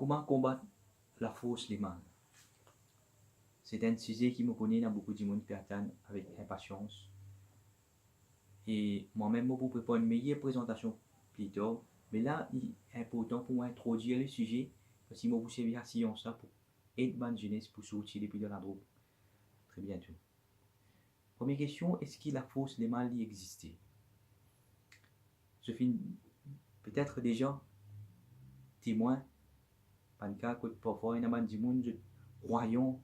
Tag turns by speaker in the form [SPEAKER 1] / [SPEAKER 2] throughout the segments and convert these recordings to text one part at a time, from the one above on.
[SPEAKER 1] Comment combattre la fausse liman? C'est un sujet qui me connaît dans beaucoup de monde qui attend avec impatience. Et moi-même, je vous prépare une meilleure présentation plus tard. Mais là, il est important pour moi d'introduire le sujet parce que je vous servir à science pour aider ma jeunesse pour sortir depuis de la drogue. Très bientôt. Première question, est-ce que la fausse liman existait? Je finis peut-être déjà témoin. Pas le cas que parfois il y a des gens qui croyant,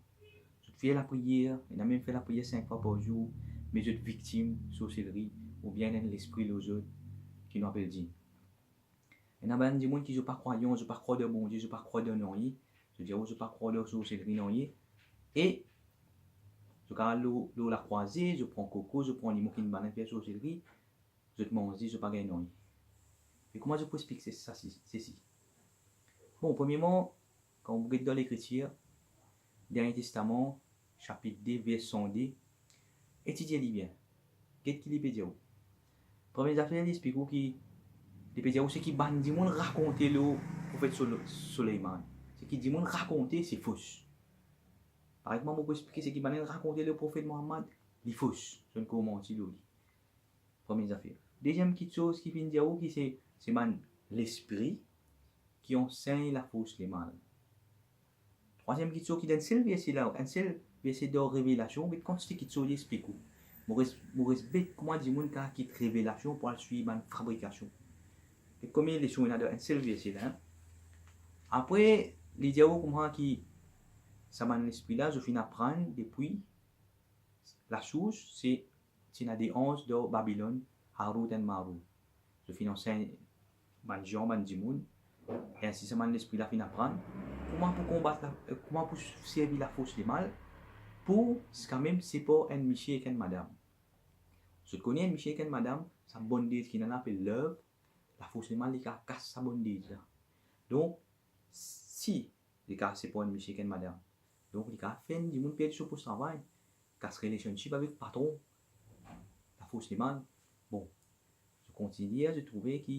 [SPEAKER 1] je fais la prière, il a même fait la prière 5 fois par jour, mais je suis victime de sorcellerie ou bien dans l'esprit de autres qui nous appellent dit. Il y a des gens qui ne sont pas croyants, je ne pas croire de bon Dieu, je ne pas croire de non, je dis je ne pas croire de sorcellerie non, et je regarde l'eau la croisée, je prends coco, je prends limon qui ne banane faire sorcellerie, je te mange, je ne pas gagner non. Et comment je peux expliquer ça, ceci? Bon, premièrement, quand vous regardez dans l'Écriture, Dernier Testament, chapitre 2, verset 102, étudiez-les bien. Qu'est-ce qu'il peut dire? Première affaire, il explique qu'il peut dire ce qui dit monde raconter le prophète Soleiman. Ce qui dit monde raconter, c'est faux. Par exemple, je peux expliquer ce qui raconter le prophète Mohammed, c'est faux. Je ne comment dire. Première affaire. Deuxième chose qui vient dire c'est l'esprit qui enseigne la fausse les mal. Troisième chose qui donne seul verset là, un seul verset de révélation, mais quand c'est qui chose explique. Je respecte comment dire mon cas qui révélation pour suivre une fabrication. Et comme les choses là un seul verset là. Après les dialogues comment qui ça m'a l'esprit là, je finis apprendre depuis la source c'est des 11 de Babylone, Harut et Marut. Je finis enseigner man Jean man Dimoun. Et ainsi, ça m'a l'esprit la fin apprendre comment pour combattre, comment pour servir la force du mal, pour quand même c'est pas un monsieur et une madame. Je connais un monsieur et une madame, sa bondage qui n'en a fait l'œuvre, la force du mal, il casse sa bondage. Donc, si les cas c'est pas un monsieur et une madame, donc il a fait du monde perdre pour travail, casse relationship avec le patron, la force du mal. Bon, je continue à trouver que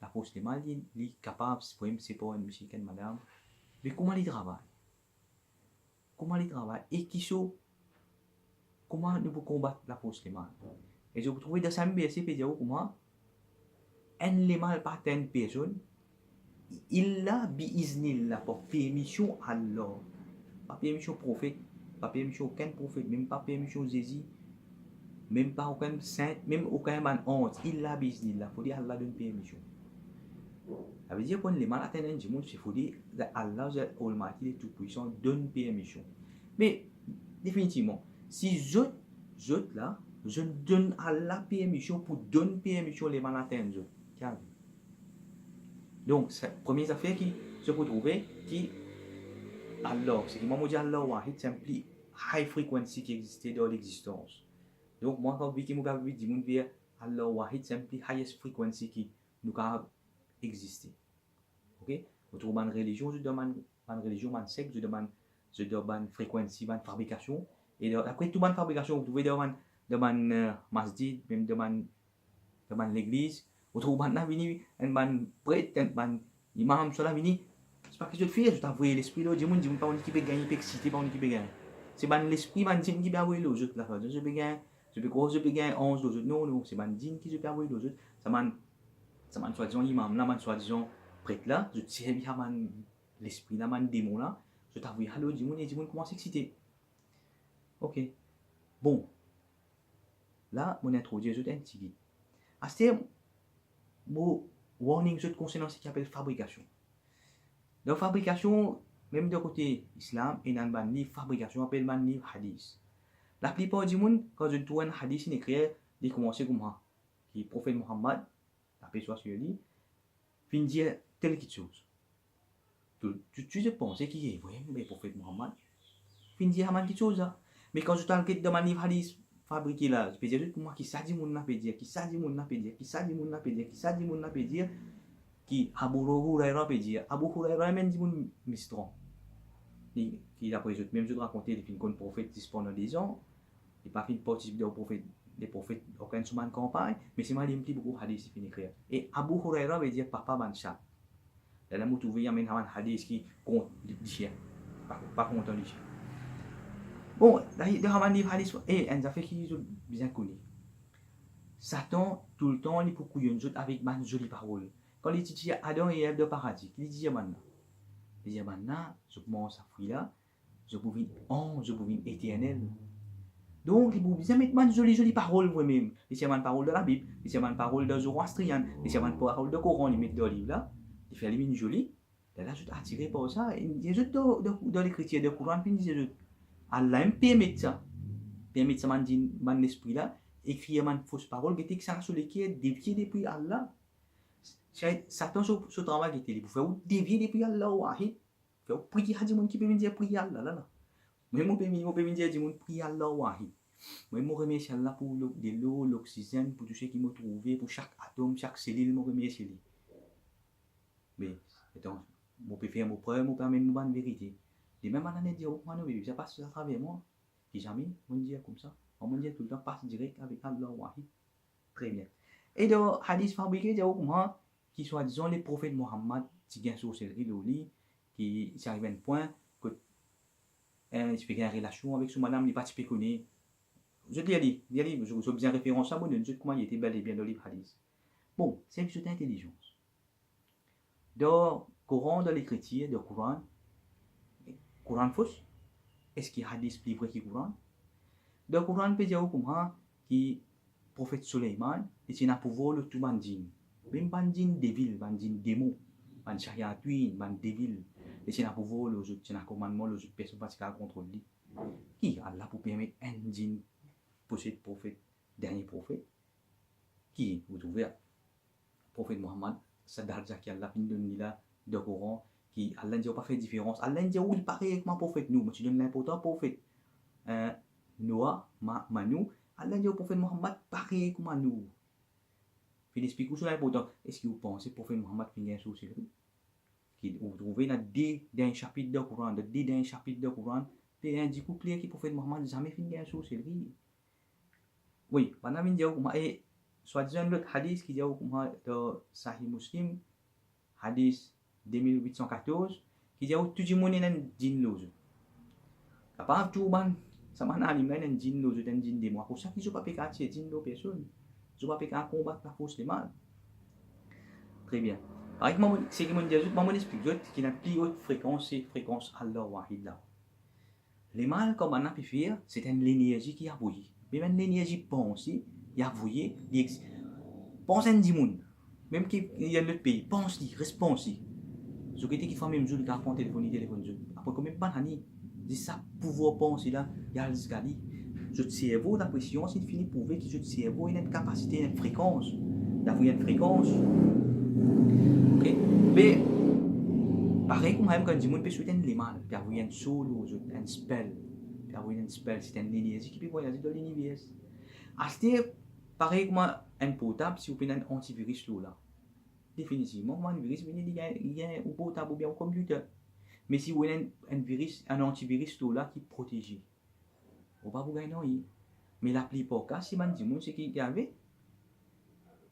[SPEAKER 1] la force du mal, il est capable, c'est pas un monsieur et une madame. Mais comment il travaille? Comment il travaille? Et qui sont? Comment nous pouvons combattre la force du mal? Et je vous trouve dans ce verset, comment un les mal par une personne, il a biiznillah pour permission à Allah. Pas permission prophète, pas permission aucun prophète, même pas permission Jésus, même pas aucun saint, même aucun man honte. Il a biiznillah, il faut dire Allah donne permission. Ça veut dire qu'on les mal atteignent du monde, il faut dire Allah, Almighty, le Tout-Puissant, donne permission. Mais définitivement, si je là, je donne à la permission pour donner permission les mal atteints. Donc, c'est la première affaire qui se peut trouver qui Allah, c'est qui m'a dit Allah Wahid, c'est un plus high frequency qui existait dans l'existence. Donc, moi, quand je dis que Allah Wahid, c'est un plus highest frequency qui nous a existé. Ok? Vous trouvez une religion, je demande une religion, une secte, je demande une fréquence, une fabrication. Et après toute une fabrication, vous trouvez dans une masjid, même dans l'église, vous trouvez un prêtre, un imam, cela vini. C'est pas que je fais, je t'avoue l'esprit là, dis-moi pas on qui peut gagner, peut exciter, pas on qui peut gagner. C'est l'esprit, qui peut avoir l'autre, la chose, je peux gagner, je peux gagner 11 l'autre, non, c'est djinn qui peut avoir l'autre, ça m'a soi-disant imam là, soi-disant prêtre là, je sais bien l'esprit là, démon là, je t'avoue, allô, dis-moi comment s'exciter. Ok. Bon. Là, mon introduit, je t'indique. À ce terme, mon warning, je te concernant ce qui appelle fabrication. Dans fabrication, même de côté islam, il y a un livre fabrication, appelle un livre hadith. La plupart du monde, quand je trouve un hadith, il écrit, il commence comme ça. Qui est prophète Mohammed, la paix soit sur lui, fin dire telle chose. Tu penses qu'il est vrai, mais prophète Mohammed, fin dire quelque chose. Mais quand je t'enquête dans un livre hadith fabriqué là, je peux dire pour moi qui ça dit mon n'a pas dire, qui ça dit mon n'a pas dire, qui ça dit mon n'a pas dire, qui ça dit mon n'a pas dire, qui Abu Huraira peut dire, Abu Huraira même dit mon mistron. Qui après même je raconter les films qu'on prophète pendant des ans, il pas fait participer des prophètes aucun semaine campagne, mais c'est mal il beaucoup hadith fini écrire. Et Abu Huraira veut dire papa ban chat. Là, vous trouvez un hadith qui compte les chien. Pas contre les chiens. Bon, là, il y a un hadith, et un affaire qui est bien connu. Satan, tout le temps, il peut couiller avec une jolie parole. Quand il dit Adam et Ève de paradis, il dit maintenant. Il dit maintenant, je commence à fuir là, je peux vivre je peux vivre éternel. Donc, il faut bien mettre une jolie parole vous-même. Il y a une parole de la Bible, il y a une parole de Zoroastrien, il y a une parole de Coran, il met dans le livre là, il fait une jolie. Là, je suis attiré par ça. Il y a juste dans l'écriture de Coran, puis il dit Allah permet ça. Permet ça, mon esprit là, écrire une fausse parole, qui est ça sur lesquels dévier depuis Allah. Satan, ce travail qui est pour faire dévier depuis Allah, wahid. Faire prier à Dieu qui peut me dire prier Allah là. Moi, je peux me dire prier Allah, wahid. Moi, je remercie Allah pour de l'eau, l'oxygène, pour tout ce qui m'a trouvé, pour chaque atome, chaque cellule, je remercie lui. Mais, attends, je peux faire mon preuve, je peux amener une vérité. Et même à dire, ça passe à travers moi. Et jamais, on dit comme ça. On me dit tout le temps, passe direct avec Allah, wahid. Très bien. Et dans hadith fabriqué, il y a comment, qui soit, disons, les prophètes Mohammed, qui gagnent sur ce lit, qui arrive à un point que il fait une relation avec son madame, il n'est pas typique connu. Je dis, je bien référence à moi, je dis comment il était bel et bien dans les hadiths. Bon, c'est une chose d'intelligence. Dans le Coran, dans l'écriture, dans le Coran fausse, est-ce qu'il y a hadith plus vrai que le Coran? Dans le Coran, il peut dire comment qui prophète Suleiman, il a pouvoir le tout bandin. Même bandin dévil, bandin démon, bandin chariatouin, bandin dévil. Il a pouvoir le autres, il a commandement les autres personnes parce qu'il a contrôle lui. Qui Allah pour permettre un djinn posséder prophète, dernier prophète, qui vous trouvez prophète Mohammed, c'est-à-dire qu'il Allah donne là dans le Coran, qui Allah n'a pas fait différence. Allah dit où il paraît comme un prophète nous, mais tu donnes l'important prophète. Noah, Manu, Allah dit au prophète Mohammed pareil comme nous. Puis il explique où c'est l'important. Est-ce que vous pensez que le prophète Mohammed finit un souci? Vous trouvez dans un chapitre de Coran, dans un chapitre de Coran, puis un dit clair que le prophète Mohammed n'a jamais fini un souci. Oui, pendant que je dis, soit-disant l'autre hadith qui dit de Sahih Muslim, hadith 2814, qui dit que tout le monde est un djinn lozo. Kapag tout le monde, ça m'a dit que un djinn lozo, un djinn démon. Pour ça qu'ils ne sont pas pécatés, djinn de personne. Ils ne sont pas pécatés à combattre la force des mal. Très bien. Par exemple, c'est que je vais expliquer qu'il y a une plus haute fréquence, c'est fréquence Allah wahid là. Les mal, comme on a pu faire, c'est une énergie qui a bouilli. Mais même l'énergie pensée, il y a bouilli, pense à un monde. Même qu'il y a un autre pays, pense-y, réponse-y. Ce qui est qui fait même jour, il a un téléphone. Après, comme même pas d'année, c'est ça, pouvoir penser là, il y a le scali. Notre cerveau, la pression, c'est fini pour prouver que notre cerveau a une capacité, une fréquence. D'avoir une fréquence. Ok? Mais, pareil comme même quand du monde peut souhaiter les mal, puis avoir un solo, un spell, puis avoir un spell, c'est une énergie qui peut voyager dans l'univers. Acheter, pareil comme un portable, si vous prenez un antivirus là. Définitivement, un virus, il y a un portable ou bien un computer. Mais si vous avez un virus, un antivirus là qui protège, on va vous gagner. Mais la plupart des cas, si man dit c'est qu'il y avait,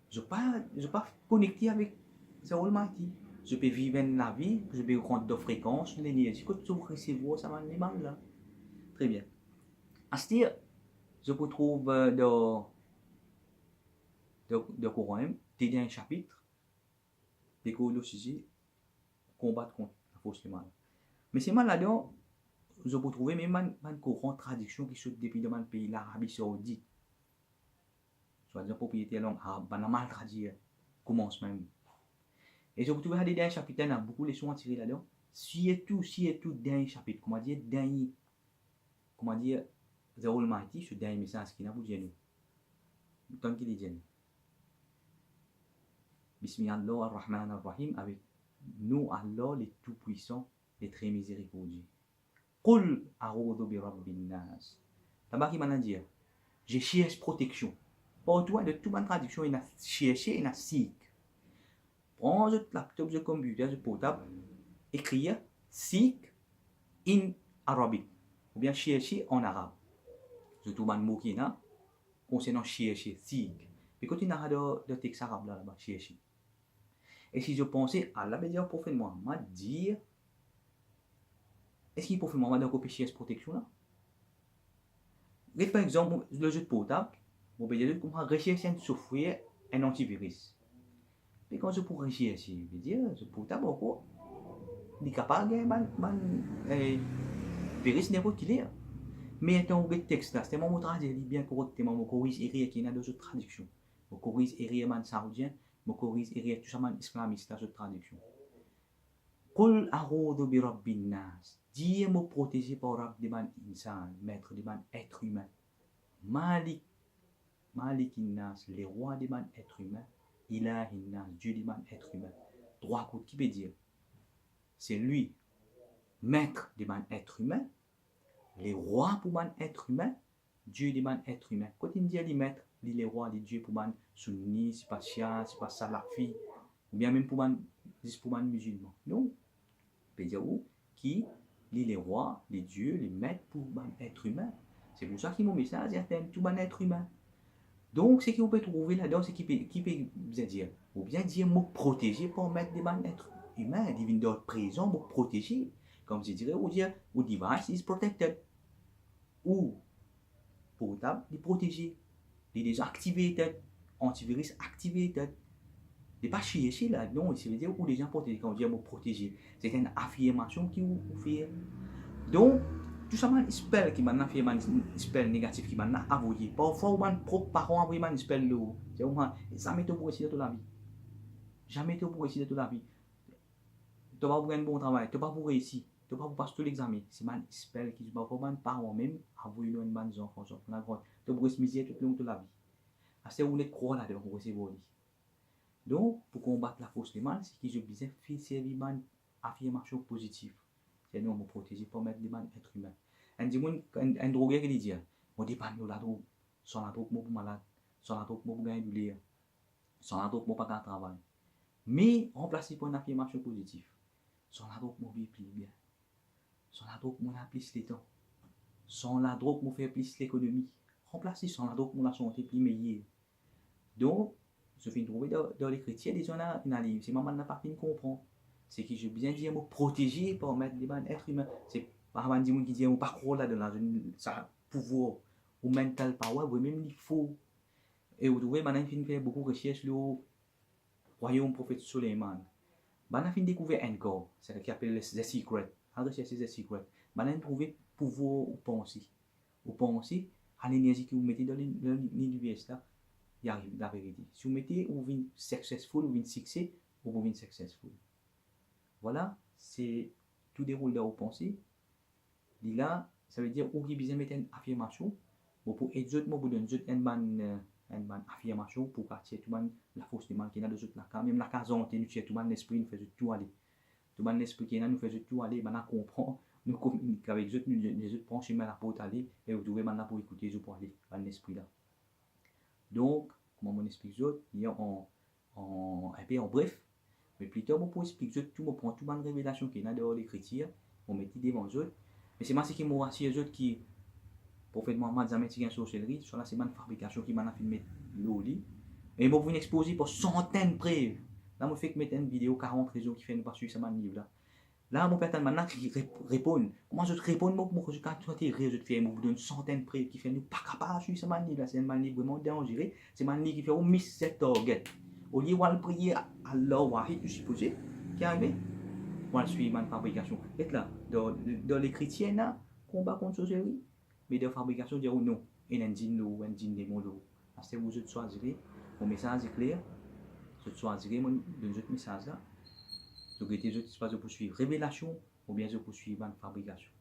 [SPEAKER 1] je ne pas connecté avec ce Almighty. Je peux vivre la vie, je peux rendre de fréquence, l'énergie que tu recevez, ça m'a mal là. Très bien. À ce dire, je peux trouver de Coran, il y a un chapitre, d'école au sujet, combattre contre la force du mal. Mais c'est mal là-dedans, je peux trouver même une Coran traduction qui saute depuis le pays, l'Arabie Saoudite. Soit-disant propriété langue arabe, on a mal traduit, commence même. Et je peux trouver des derniers chapitres, il y a beaucoup de leçons à tirer là-dedans. Si et tout dernier chapitre, comment dire, The Almighty, ce dernier message qui n'a pas dit nous. Tant qu'il est dit. Bismillahirrahmanirrahim, avec nous, Allah, les tout-puissants, les très miséricordieux. Qul a'udhu bi rabbin nas. D'abord, il m'a dit, je cherche protection. Pour toi, de toute ma traduction, il a cherché, il a seek. Prends le laptop, le computer, le portable, écrire seek in Arabic, ou bien chercher en arabe. Je trouve un mot qui est là, concernant chercher, seek. Et quand il y a de texte arabe là-bas, chercher. Et si je pensais, Allah veut dire prophète Mohammed dire, est-ce qu'il prophète Mohammed a copié cette protection là? Par exemple, le jeu de portable, on peut dire qu'on a recherché un software, un antivirus. Mais quand je pour rechercher, je veux dire, ce portable encore, il est capable de gagner virus n'importe qui est. Mais étant le texte là, c'est mon traduire bien correctement, mon corrige erreur qui est dans d'autres traductions. Mon corrige erreur man saoudien, mon corrige erreur tout ça man islamiste dans cette traduction. Qul a'udhu bi rabbin nas. Dieu me protéger par Rabb de man insan, maître de man être humain. Malik nas, les rois de man être humain. Ilahin nas, Dieu de man être humain. Droit côté qui peut dire, c'est lui, maître de man être humain. Les rois pour man être humain, Dieu de man être humain. Quand il dit les maîtres, les rois, les dieux pour man sunni, c'est pas shia, c'est pas salafi, ou bien même pour man musulman. Non, peut dire où qui les rois, les dieux, les maîtres pour man être humain. C'est pour ça qu'il mon message est tout man être humain. Donc, ce qu'on peut trouver là-dedans, c'est qui peut dire, ou bien dire me protéger pour mettre des man être humain, divine de présent, me protéger. Comme je dirais, ou dire, ou device is protected. Ou portable, il protégé. Il est déjà activated. Antivirus activated. Il n'est pas chier ici là, non, ça veut dire où les gens protégés. Quand on dit me protéger, c'est une affirmation qui vous fait. Donc, tout ça, un spell qui m'a fait un spell négatif qui m'a avoué. Parfois, on propre parent envoyé un spell là. Ça m'est tout pour essayer de toute la vie. Jamais tout pour essayer de toute la vie. Tu vas pour un bon travail, tu vas pour réussir. Tu vas pour passer tout l'examen. C'est un spell qui va pas parents même avouer une bonne enfant. Tu vas pour se miser tout le long de la vie. C'est où les croix là-dedans pour recevoir. Donc, pour combattre la force des mal, c'est que je disais faire servir une affirmation positive. C'est nous me protéger pour mettre des mal être humain. Un drogué qui dit, on dépend de la drogue. Sans la drogue, je suis malade. Sans la drogue, je suis gagner du lait. Sans la drogue, je ne peux pas travailler. Mais remplacer par une affirmation positive. Sans la drogue, je vis plus bien. Sans la drogue, je a plus le temps. Sans la drogue, je fais plus l'économie. Remplacer sans la drogue, je la santé plus meilleure. Donc, je viens de trouver dans les chrétiens, des gens qui ont c'est maman n'a pas fini de comprendre. C'est que je bien dire me protéger pour mettre des bandes êtres humains. C'est pas un qui dit on pas croire là dans ça pouvoir ou mental power, ou même il faut. Et vous trouvez maintenant fin fait beaucoup de recherches sur le royaume prophète Suleiman. Maintenant fin découvert encore, c'est ce qu'on appelle The Secret. En recherche The Secret. Maintenant trouver pouvoir ou penser. Ou penser à l'énergie que vous mettez dans l'univers là. Il arrive la vérité. Si vous mettez ou vous successful, ou vous succès, ou vous venez successful. Voilà, c'est tout déroule dans vos pensées. Là, ça veut dire où vous besoin mettre une affirmation. Pour aider les autres, vous donnez une affirmation pour attirer tout le monde la force du mal qui est dans les autres. Même la case en nous tient tout le monde l'esprit nous fait tout aller. Tout le monde l'esprit qui est là nous fait tout aller. Maintenant comprend, nous communiquons avec les autres prend chemin la porte aller et vous trouvez maintenant pour écouter les autres pour aller dans l'esprit là. Donc, comment on explique ça, il y a un peu en bref, mais plutôt on peut expliquer tout, on prend toute une révélation qui est dans l'écriture, on met devant eux. Mais c'est moi qui m'ont assis les autres qui, prophète Mohammed jamais tiré une sorcellerie, sur la c'est une fabrication qui m'a fait mettre l'eau lit. Et moi, vous exposer pour centaines de preuves. Là, je fais mettre une vidéo 40 raisons qui fait nous pas suivre ce livre là. Là, mon personne maintenant qui répond. Comment je te réponds, moi, je fais une centaine de preuves qui fait nous pas capable de suivre ce livre là. C'est un livre vraiment dangereux. C'est un livre qui fait au miss cette target. Au lieu de prier à Allah Wahid, je suppose, qui arrive, on va suivre ma fabrication. Et là, dans les chrétiens, là, combat contre sorcellerie. Mais dans la fabrication, dire non, il y a un djinn ou un djinn démon. C'est où je choisirai. Mon message est clair. Je choisirai mon message là. Donc, je poursuivre révélation ou bien je poursuivre une fabrication.